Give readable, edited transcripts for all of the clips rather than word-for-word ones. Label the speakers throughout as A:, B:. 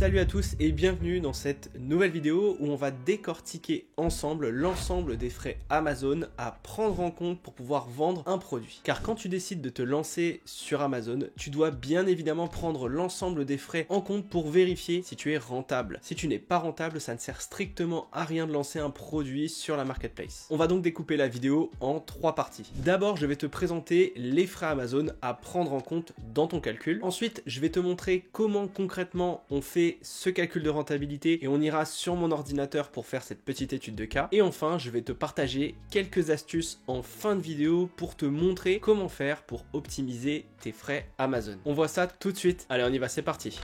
A: Salut à tous et bienvenue dans cette nouvelle vidéo où on va décortiquer ensemble l'ensemble des frais Amazon à prendre en compte pour pouvoir vendre un produit. Car quand tu décides de te lancer sur Amazon, tu dois bien évidemment prendre l'ensemble des frais en compte pour vérifier si tu es rentable. Si tu n'es pas rentable, ça ne sert strictement à rien de lancer un produit sur la marketplace. On va donc découper la vidéo en 3 parties. D'abord, je vais te présenter les frais Amazon à prendre en compte dans ton calcul. Ensuite, je vais te montrer comment concrètement on fait ce calcul de rentabilité et on ira sur mon ordinateur pour faire cette petite étude de cas. Et enfin, je vais te partager quelques astuces en fin de vidéo pour te montrer comment faire pour optimiser tes frais Amazon. On voit ça tout de suite. Allez, on y va, c'est parti.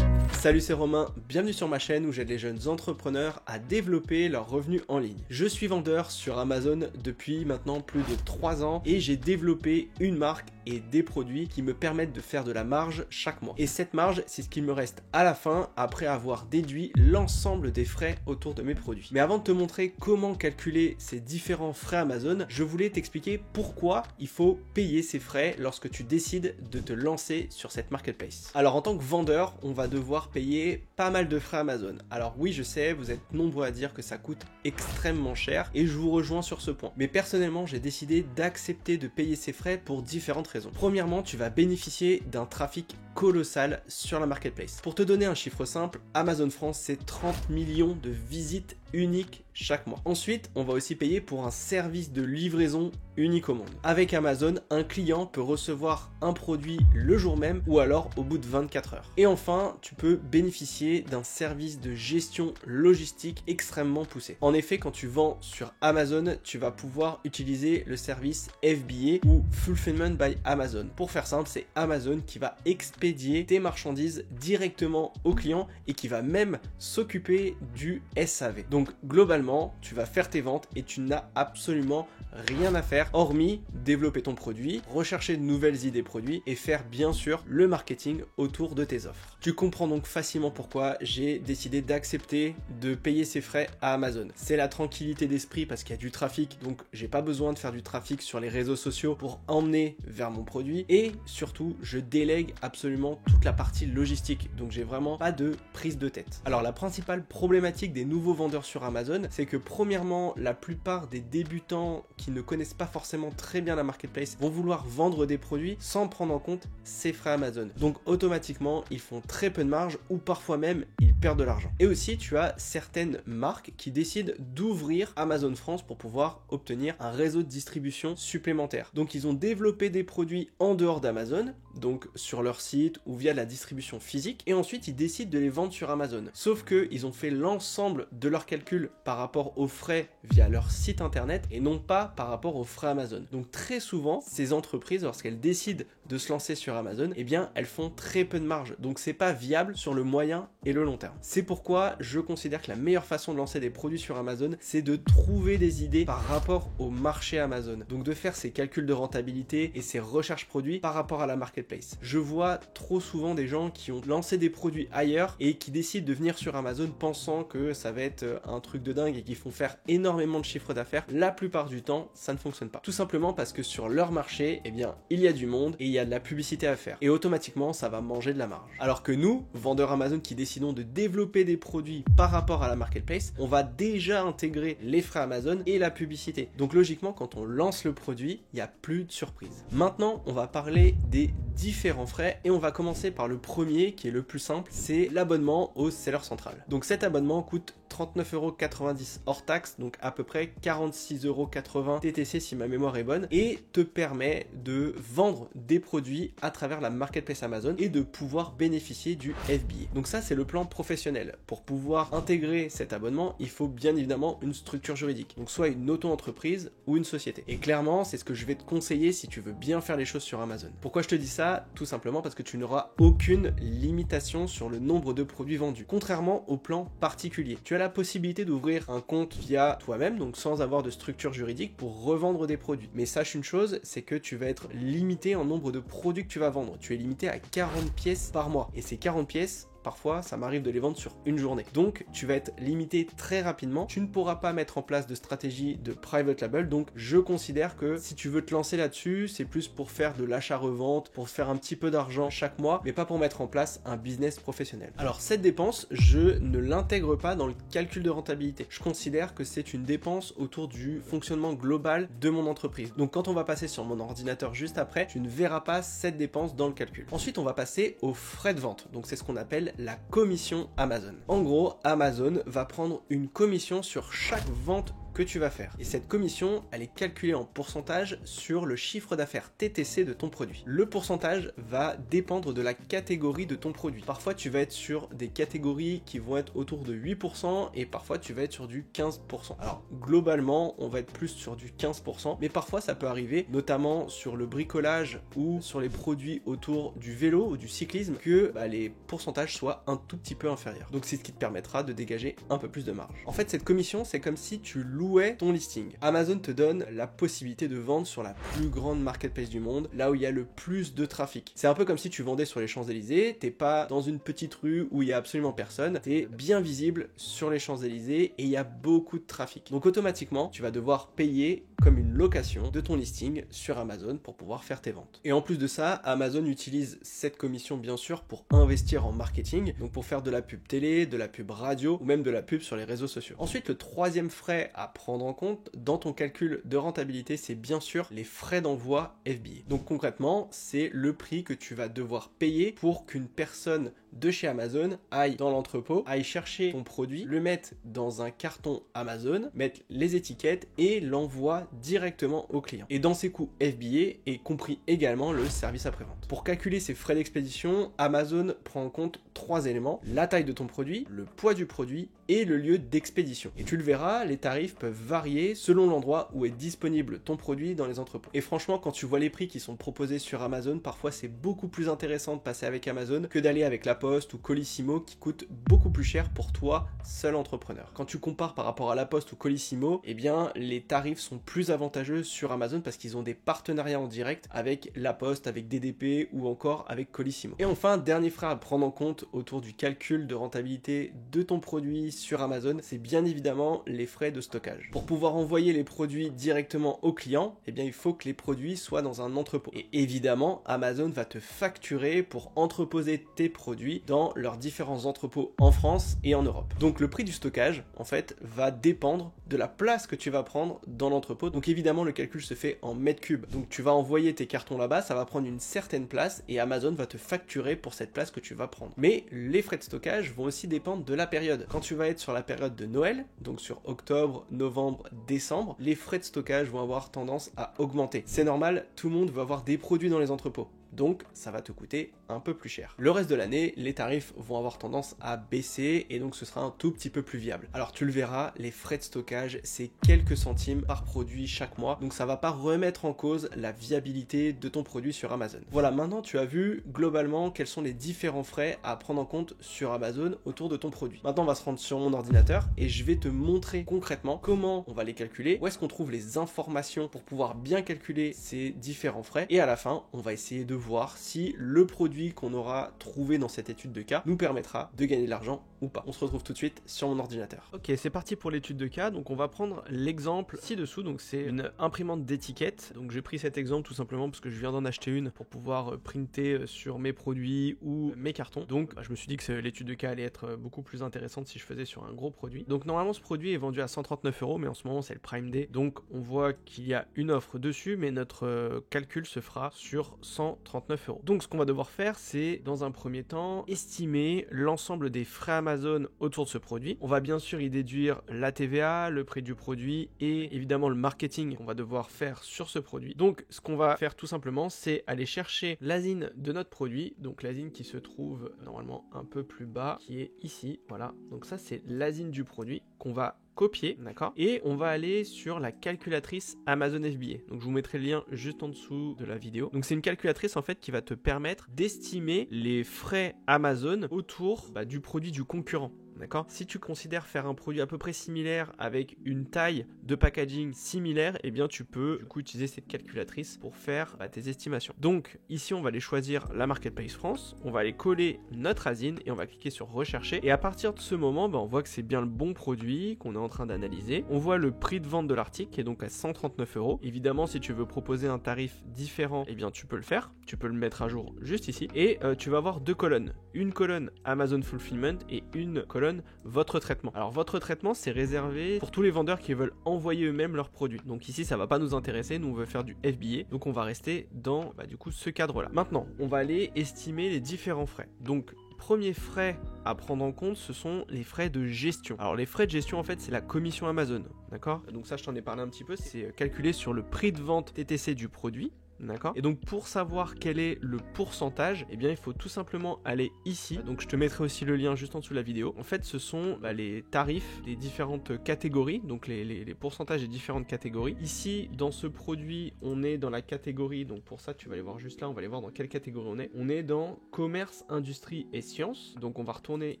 A: Salut, c'est Romain, bienvenue sur ma chaîne où j'aide les jeunes entrepreneurs à développer leurs revenus en ligne. Je suis vendeur sur Amazon depuis maintenant plus de 3 ans et j'ai développé une marque et des produits qui me permettent de faire de la marge chaque mois. Et cette marge, c'est ce qu'il me reste à la fin après avoir déduit l'ensemble des frais autour de mes produits. Mais avant de te montrer comment calculer ces différents frais Amazon, je voulais t'expliquer pourquoi il faut payer ces frais lorsque tu décides de te lancer sur cette marketplace. Alors en tant que vendeur, on va devoir payer pas mal de frais Amazon. Alors oui, je sais, vous êtes nombreux à dire que ça coûte extrêmement cher et je vous rejoins sur ce point. Mais personnellement, j'ai décidé d'accepter de payer ces frais pour différentes raisons. Premièrement, tu vas bénéficier d'un trafic colossal sur la marketplace. Pour te donner un chiffre simple, Amazon France, c'est 30 millions de visites uniques chaque mois. Ensuite, on va aussi payer pour un service de livraison unique au monde. Avec Amazon, un client peut recevoir un produit le jour même ou alors au bout de 24 heures. Et enfin, tu peux bénéficier d'un service de gestion logistique extrêmement poussé. En effet, quand tu vends sur Amazon, tu vas pouvoir utiliser le service FBA ou Fulfillment by Amazon. Pour faire simple, c'est Amazon qui va expédier tes marchandises directement au client et qui va même s'occuper du SAV. Donc globalement, tu vas faire tes ventes et tu n'as absolument rien à faire hormis développer ton produit, rechercher de nouvelles idées produits et faire bien sûr le marketing autour de tes offres. Tu comprends donc facilement pourquoi j'ai décidé d'accepter de payer ces frais à Amazon. C'est la tranquillité d'esprit parce qu'il y a du trafic, donc j'ai pas besoin de faire du trafic sur les réseaux sociaux pour emmener vers mon produit et surtout je délègue absolument toute la partie logistique, donc j'ai vraiment pas de prise de tête. Alors la principale problématique des nouveaux vendeurs sur Amazon, c'est que premièrement, la plupart des débutants qui ne connaissent pas forcément très bien la marketplace vont vouloir vendre des produits sans prendre en compte ces frais Amazon. Donc automatiquement, ils font très peu de marge ou parfois même ils perdent de l'argent. Et aussi, tu as certaines marques qui décident d'ouvrir Amazon France pour pouvoir obtenir un réseau de distribution supplémentaire. Donc ils ont développé des produits en dehors d'Amazon, donc sur leur site ou via la distribution physique, et ensuite ils décident de les vendre sur Amazon. Sauf que ils ont fait l'ensemble de leurs calculs par rapport aux frais via leur site internet et non pas par rapport aux frais Amazon. Donc très souvent, ces entreprises, lorsqu'elles décident de se lancer sur Amazon, eh bien elles font très peu de marge. Donc c'est pas viable sur le moyen et le long terme. C'est pourquoi je considère que la meilleure façon de lancer des produits sur Amazon, c'est de trouver des idées par rapport au marché Amazon. Donc de faire ces calculs de rentabilité et ces recherches produits par rapport à la marketplace. Je vois trop souvent des gens qui ont lancé des produits ailleurs et qui décident de venir sur Amazon pensant que ça va être un truc de dingue et qui font faire énormément de chiffre d'affaires. La plupart du temps, ça ne fonctionne pas. Tout simplement parce que sur leur marché, eh bien, il y a du monde et il y a de la publicité à faire. Et automatiquement, ça va manger de la marge. Alors que nous, vendeurs Amazon qui décidons de développer des produits par rapport à la marketplace, on va déjà intégrer les frais Amazon et la publicité. Donc logiquement, quand on lance le produit, il n'y a plus de surprise. Maintenant, on va parler des différents frais et on va commencer par le premier qui est le plus simple, c'est l'abonnement au Seller Central. Donc cet abonnement coûte 39,90€ hors taxe, donc à peu près 46,80€ TTC si ma mémoire est bonne, et te permet de vendre des produits à travers la marketplace Amazon et de pouvoir bénéficier du FBA. Donc ça c'est le plan professionnel. Pour pouvoir intégrer cet abonnement, il faut bien évidemment une structure juridique, donc soit une auto-entreprise ou une société. Et clairement, c'est ce que je vais te conseiller si tu veux bien faire les choses sur Amazon. Pourquoi je te dis ça? Tout simplement parce que tu n'auras aucune limitation sur le nombre de produits vendus, contrairement au plan particulier. Tu as la possibilité d'ouvrir un compte via toi-même, donc sans avoir de structure juridique pour revendre des produits. Mais sache une chose, c'est que tu vas être limité en nombre de produits que tu vas vendre. Tu es limité à 40 pièces par mois. Et ces 40 pièces, parfois ça m'arrive de les vendre sur une journée. Donc tu vas être limité très rapidement, tu ne pourras pas mettre en place de stratégie de private label, donc je considère que si tu veux te lancer là-dessus, c'est plus pour faire de l'achat-revente, pour faire un petit peu d'argent chaque mois, mais pas pour mettre en place un business professionnel. Alors cette dépense, je ne l'intègre pas dans le calcul de rentabilité. Je considère que c'est une dépense autour du fonctionnement global de mon entreprise. Donc quand on va passer sur mon ordinateur juste après, tu ne verras pas cette dépense dans le calcul. Ensuite, on va passer aux frais de vente. Donc c'est ce qu'on appelle la commission Amazon. En gros, Amazon va prendre une commission sur chaque vente que tu vas faire. Et cette commission, elle est calculée en pourcentage sur le chiffre d'affaires TTC de ton produit. Le pourcentage va dépendre de la catégorie de ton produit. Parfois, tu vas être sur des catégories qui vont être autour de 8% et parfois, tu vas être sur du 15%. Alors, globalement, on va être plus sur du 15%, mais parfois, ça peut arriver, notamment sur le bricolage ou sur les produits autour du vélo ou du cyclisme, que les pourcentages soient un tout petit peu inférieurs. Donc, c'est ce qui te permettra de dégager un peu plus de marge. En fait, cette commission, c'est comme si tu louais ton listing. Amazon te donne la possibilité de vendre sur la plus grande marketplace du monde, là où il y a le plus de trafic. C'est un peu comme si tu vendais sur les Champs-Élysées, t'es pas dans une petite rue où il y a absolument personne, t'es bien visible sur les Champs-Élysées et il y a beaucoup de trafic. Donc automatiquement, tu vas devoir payer comme une location de ton listing sur Amazon pour pouvoir faire tes ventes. Et en plus de ça, Amazon utilise cette commission bien sûr pour investir en marketing, donc pour faire de la pub télé, de la pub radio ou même de la pub sur les réseaux sociaux. Ensuite, le troisième frais à prendre en compte dans ton calcul de rentabilité, c'est bien sûr les frais d'envoi FBA. Donc concrètement, c'est le prix que tu vas devoir payer pour qu'une personne de chez Amazon aille dans l'entrepôt, aille chercher ton produit, le mettre dans un carton Amazon, mettre les étiquettes et l'envoie directement au client. Et dans ces coûts FBA est compris également le service après-vente. Pour calculer ces frais d'expédition, Amazon prend en compte 3 éléments: la taille de ton produit, le poids du produit et le lieu d'expédition. Et tu le verras, les tarifs peuvent varier selon l'endroit où est disponible ton produit dans les entrepôts. Et franchement, quand tu vois les prix qui sont proposés sur Amazon, parfois c'est beaucoup plus intéressant de passer avec Amazon que d'aller avec La Poste ou Colissimo qui coûtent beaucoup plus cher pour toi, seul entrepreneur. Quand tu compares par rapport à La Poste ou Colissimo, eh bien les tarifs sont plus avantageux sur Amazon parce qu'ils ont des partenariats en direct avec La Poste, avec DDP ou encore avec Colissimo. Et enfin, dernier frais à prendre en compte autour du calcul de rentabilité de ton produit sur Amazon, c'est bien évidemment les frais de stockage. Pour pouvoir envoyer les produits directement au client, eh bien il faut que les produits soient dans un entrepôt. Et évidemment, Amazon va te facturer pour entreposer tes produits dans leurs différents entrepôts en France et en Europe. Donc le prix du stockage, en fait, va dépendre de la place que tu vas prendre dans l'entrepôt. Donc évidemment, le calcul se fait en mètres cubes. Donc tu vas envoyer tes cartons là-bas, ça va prendre une certaine place et Amazon va te facturer pour cette place que tu vas prendre. Mais les frais de stockage vont aussi dépendre de la période. Quand tu vas être sur la période de Noël, donc sur octobre, novembre, décembre, les frais de stockage vont avoir tendance à augmenter. C'est normal, tout le monde va avoir des produits dans les entrepôts. Donc ça va te coûter un peu plus cher. Le reste de l'année, les tarifs vont avoir tendance à baisser et donc ce sera un tout petit peu plus viable. Alors tu le verras, les frais de stockage, c'est quelques centimes par produit chaque mois, donc ça va pas remettre en cause la viabilité de ton produit sur Amazon. Voilà, maintenant tu as vu globalement quels sont les différents frais à prendre en compte sur Amazon autour de ton produit. Maintenant on va se rendre sur mon ordinateur et je vais te montrer concrètement comment on va les calculer, où est-ce qu'on trouve les informations pour pouvoir bien calculer ces différents frais et à la fin on va essayer de voir si le produit qu'on aura trouvé dans cette étude de cas nous permettra de gagner de l'argent ou pas. On se retrouve tout de suite sur mon ordinateur. Ok, c'est parti pour l'étude de cas. Donc on va prendre l'exemple ci-dessous. Donc c'est une imprimante d'étiquette. Donc j'ai pris cet exemple tout simplement parce que je viens d'en acheter une pour pouvoir printer sur mes produits ou mes cartons. Donc je me suis dit que l'étude de cas allait être beaucoup plus intéressante si je faisais sur un gros produit. Donc normalement ce produit est vendu à 139 €, mais en ce moment c'est le Prime Day. Donc on voit qu'il y a une offre dessus, mais notre calcul se fera sur 139 €. Donc ce qu'on va devoir faire, c'est dans un premier temps estimer l'ensemble des frais Amazon autour de ce produit. On va bien sûr y déduire la TVA, le prix du produit et évidemment le marketing qu'on va devoir faire sur ce produit. Donc ce qu'on va faire tout simplement, c'est aller chercher l'ASIN de notre produit, donc l'ASIN qui se trouve normalement un peu plus bas, qui est ici, voilà. Donc ça c'est l'ASIN du produit qu'on va copier, d'accord, et on va aller sur la calculatrice Amazon FBA. Donc je vous mettrai le lien juste en dessous de la vidéo. Donc c'est une calculatrice en fait qui va te permettre d'estimer les frais Amazon autour du produit du concurrent. d'accord? Si tu considères faire un produit à peu près similaire avec une taille de packaging similaire, eh bien tu peux du coup utiliser cette calculatrice pour faire tes estimations. Donc ici on va aller choisir la Marketplace France, on va aller coller notre ASIN et on va cliquer sur rechercher, et à partir de ce moment on voit que c'est bien le bon produit qu'on est en train d'analyser. On voit le prix de vente de l'article qui est donc à 139 €. Évidemment si tu veux proposer un tarif différent, eh bien tu peux le faire, tu peux le mettre à jour juste ici, et tu vas avoir deux colonnes, une colonne Amazon Fulfillment et une colonne votre traitement. Alors votre traitement c'est réservé pour tous les vendeurs qui veulent envoyer eux-mêmes leurs produits. Donc ici ça va pas nous intéresser, nous on veut faire du FBA, donc on va rester dans du coup ce cadre là. Maintenant on va aller estimer les différents frais. Donc premier frais à prendre en compte, ce sont les frais de gestion. Alors les frais de gestion en fait c'est la commission Amazon, d'accord? Donc ça je t'en ai parlé un petit peu, c'est calculé sur le prix de vente TTC du produit. D'accord. Et donc pour savoir quel est le pourcentage, eh bien il faut tout simplement aller ici. Donc je te mettrai aussi le lien juste en dessous de la vidéo. En fait ce sont les tarifs des différentes catégories, donc les pourcentages des différentes catégories. Ici dans ce produit on est dans la catégorie, donc pour ça tu vas aller voir juste là, on va aller voir dans quelle catégorie on est. On est dans commerce, industrie et sciences. Donc on va retourner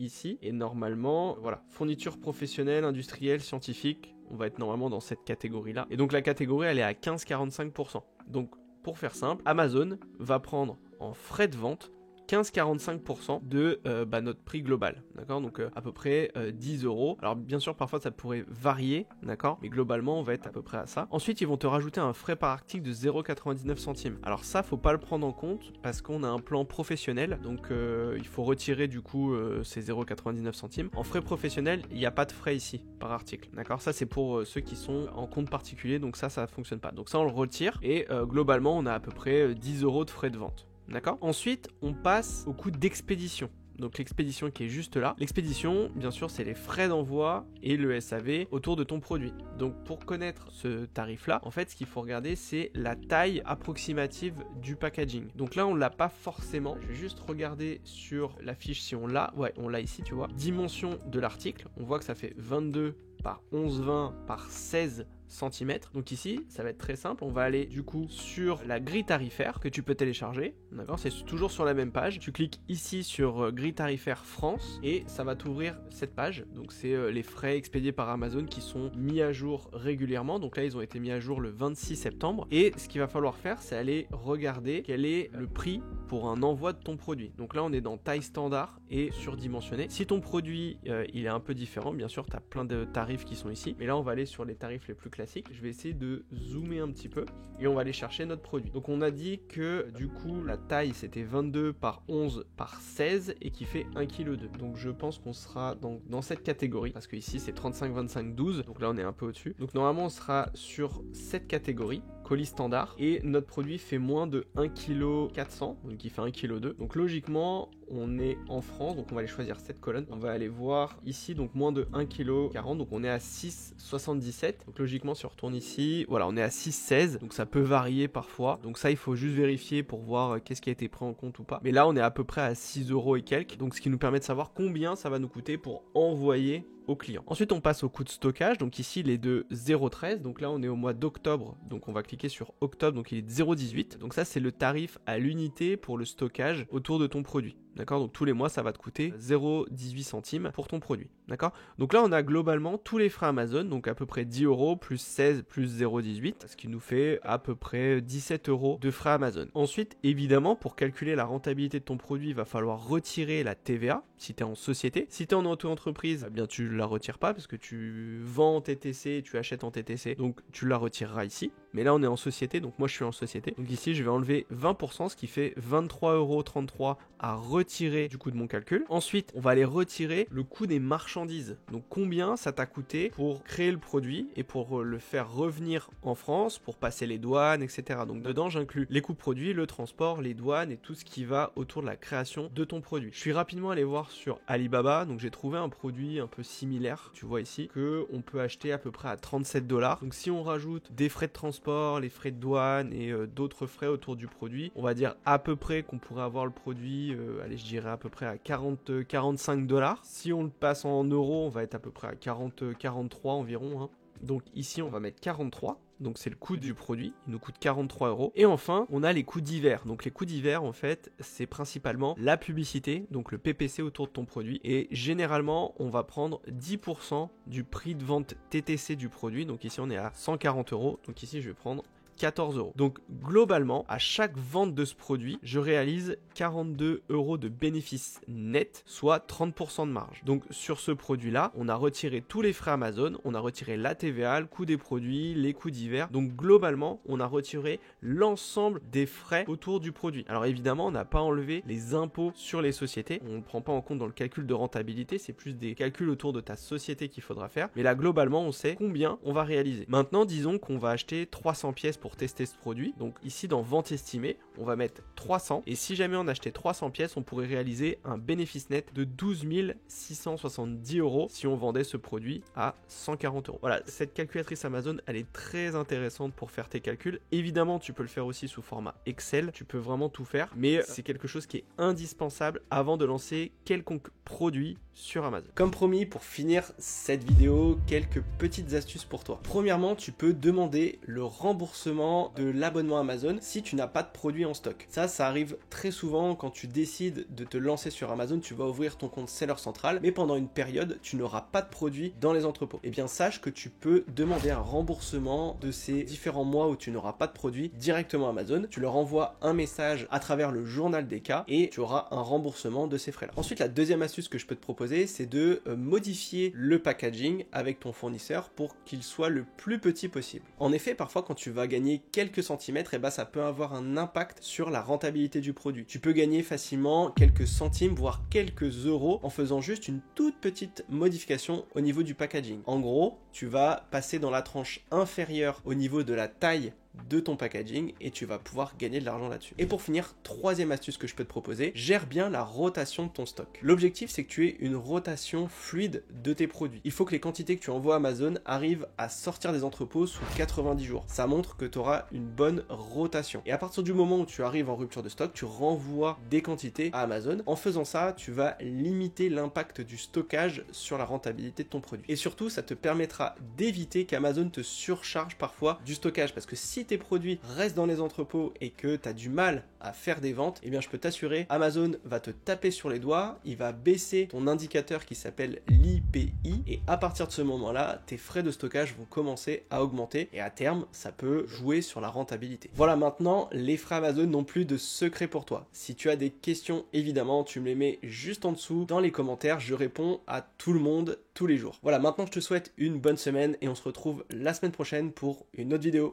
A: ici et normalement voilà, fourniture professionnelle, industrielle, scientifique. On va être normalement dans cette catégorie là. Et donc la catégorie elle est à 15,45%. Donc pour faire simple, Amazon va prendre en frais de vente 15,45% de notre prix global, d'accord? Donc à peu près 10 €. Alors bien sûr parfois ça pourrait varier, d'accord? Mais globalement on va être à peu près à ça. Ensuite ils vont te rajouter un frais par article de 0,99 centimes. Alors ça faut pas le prendre en compte parce qu'on a un plan professionnel, donc il faut retirer du coup ces 0,99 centimes. En frais professionnels il n'y a pas de frais ici par article, d'accord? Ça c'est pour ceux qui sont en compte particulier, donc ça fonctionne pas. Donc ça on le retire et globalement on a à peu près 10 € de frais de vente. D'accord. Ensuite, on passe au coût d'expédition. Donc l'expédition qui est juste là. L'expédition, bien sûr, c'est les frais d'envoi et le SAV autour de ton produit. Donc pour connaître ce tarif-là, en fait, ce qu'il faut regarder, c'est la taille approximative du packaging. Donc là, on l'a pas forcément. Je vais juste regarder sur la fiche si on l'a. Ouais, on l'a ici, tu vois. Dimension de l'article. On voit que ça fait 22 par 11,20 par 16 cm. Donc ici, ça va être très simple. On va aller du coup sur la grille tarifaire que tu peux télécharger. D'accord, c'est toujours sur la même page. Tu cliques ici sur grille tarifaire France et ça va t'ouvrir cette page. Donc c'est les frais expédiés par Amazon qui sont mis à jour régulièrement. Donc là, ils ont été mis à jour le 26 septembre. Et ce qu'il va falloir faire, c'est aller regarder quel est le prix pour un envoi de ton produit. Donc là, on est dans taille standard et surdimensionné. Si ton produit, il est un peu différent, bien sûr, tu as plein de tarifs qui sont ici. Mais là, on va aller sur les tarifs les plus classiques. Je vais essayer de zoomer un petit peu et on va aller chercher notre produit. Donc on a dit que du coup la taille c'était 22 par 11 par 16 et qui fait 1,2 kg. Donc je pense qu'on sera dans cette catégorie parce que ici c'est 35, 25, 12. Donc là on est un peu au-dessus. Donc normalement on sera sur cette catégorie, colis standard, et notre produit fait moins de 1,4 kg, donc il fait 1,2 kg. Donc logiquement on est en France, donc on va aller choisir cette colonne. On va aller voir ici, donc moins de 1,40 kg, donc on est à 6,77. Donc logiquement si on retourne ici, voilà, on est à 6,16, donc ça peut varier parfois. Donc ça il faut juste vérifier pour voir qu'est-ce qui a été pris en compte ou pas. Mais là on est à peu près à 6 € et quelques, donc ce qui nous permet de savoir combien ça va nous coûter pour envoyer au client. Ensuite on passe au coût de stockage, donc ici il est de 0,13, donc là on est au mois d'octobre, donc on va cliquer sur octobre, donc il est de 0,18, donc ça c'est le tarif à l'unité pour le stockage autour de ton produit. D'accord, donc tous les mois ça va te coûter 0,18 centimes pour ton produit. D'accord, donc là on a globalement tous les frais Amazon, donc à peu près 10 € plus 16 plus 0,18, ce qui nous fait à peu près 17 € de frais Amazon. Ensuite évidemment pour calculer la rentabilité de ton produit il va falloir retirer la TVA si tu es en société. Si tu es en auto-entreprise, eh bien tu la retires pas parce que tu vends en TTC, tu achètes en TTC, donc tu la retireras ici. Mais là on est en société, donc moi je suis en société, donc ici je vais enlever 20%, ce qui fait 23,33 € à retirer du coup de mon calcul. Ensuite on va aller retirer le coût des marchandises, donc combien ça t'a coûté pour créer le produit et pour le faire revenir en France, pour passer les douanes, etc. Donc dedans j'inclus les coûts produits, le transport, les douanes et tout ce qui va autour de la création de ton produit. Je suis rapidement allé voir sur Alibaba, donc j'ai trouvé un produit un peu similaire, tu vois ici, que on peut acheter à peu près à 37 $. Donc si on rajoute des frais de transport, les frais de douane et d'autres frais autour du produit, on va dire à peu près qu'on pourrait avoir le produit, allez je dirais à peu près à 45 $. Si on le passe en euros, on va être à peu près à 43 environ, hein. Donc ici, on va mettre 43. Donc c'est le coût du produit, il nous coûte 43 €. Et enfin, on a les coûts divers. Donc les coûts divers, en fait, c'est principalement la publicité, donc le PPC autour de ton produit. Et généralement, on va prendre 10% du prix de vente TTC du produit. Donc ici, on est à 140 €. Donc ici, je vais prendre 14 €. Donc globalement, à chaque vente de ce produit, je réalise 42 € de bénéfice net, soit 30% de marge. Donc sur ce produit-là, on a retiré tous les frais Amazon, on a retiré la TVA, le coût des produits, les coûts divers. Donc globalement, on a retiré l'ensemble des frais autour du produit. Alors évidemment, on n'a pas enlevé les impôts sur les sociétés. On ne prend pas en compte dans le calcul de rentabilité, c'est plus des calculs autour de ta société qu'il faudra faire. Mais là, globalement, on sait combien on va réaliser. Maintenant, disons qu'on va acheter 300 pièces pour tester ce produit. Donc ici dans vente estimée, on va mettre 300 et si jamais on achetait 300 pièces, on pourrait réaliser un bénéfice net de 12 670 € si on vendait ce produit à 140 €. Voilà, cette calculatrice Amazon, elle est très intéressante pour faire tes calculs. Évidemment, tu peux le faire aussi sous format Excel, tu peux vraiment tout faire, mais c'est quelque chose qui est indispensable avant de lancer quelconque produit sur Amazon. Comme promis, pour finir cette vidéo, quelques petites astuces pour toi. Premièrement, tu peux demander le remboursement de l'abonnement Amazon si tu n'as pas de produit en stock. Ça arrive très souvent quand tu décides de te lancer sur Amazon, tu vas ouvrir ton compte Seller Central, mais pendant une période, tu n'auras pas de produit dans les entrepôts. Eh bien, sache que tu peux demander un remboursement de ces différents mois où tu n'auras pas de produit directement à Amazon. Tu leur envoies un message à travers le journal des cas et tu auras un remboursement de ces frais-là. Ensuite, la deuxième astuce que je peux te proposer, c'est de modifier le packaging avec ton fournisseur pour qu'il soit le plus petit possible. En effet, parfois quand tu vas gagner quelques centimètres, ça peut avoir un impact sur la rentabilité du produit. Tu peux gagner facilement quelques centimes, voire quelques euros en faisant juste une toute petite modification au niveau du packaging. En gros, tu vas passer dans la tranche inférieure au niveau de la taille de ton packaging et tu vas pouvoir gagner de l'argent là-dessus. Et pour finir, troisième astuce que je peux te proposer, gère bien la rotation de ton stock. L'objectif, c'est que tu aies une rotation fluide de tes produits. Il faut que les quantités que tu envoies à Amazon arrivent à sortir des entrepôts sous 90 jours. Ça montre que tu auras une bonne rotation. Et à partir du moment où tu arrives en rupture de stock, tu renvoies des quantités à Amazon. En faisant ça, tu vas limiter l'impact du stockage sur la rentabilité de ton produit. Et surtout, ça te permettra d'éviter qu'Amazon te surcharge parfois du stockage, parce que si tes produits restent dans les entrepôts et que tu as du mal à faire des ventes, eh bien je peux t'assurer, Amazon va te taper sur les doigts, il va baisser ton indicateur qui s'appelle l'IPI et à partir de ce moment-là, tes frais de stockage vont commencer à augmenter et à terme, ça peut jouer sur la rentabilité. Voilà, maintenant, les frais Amazon n'ont plus de secret pour toi. Si tu as des questions, évidemment, tu me les mets juste en dessous dans les commentaires, je réponds à tout le monde tous les jours. Voilà, maintenant je te souhaite une bonne semaine et on se retrouve la semaine prochaine pour une autre vidéo.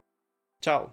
A: Ciao!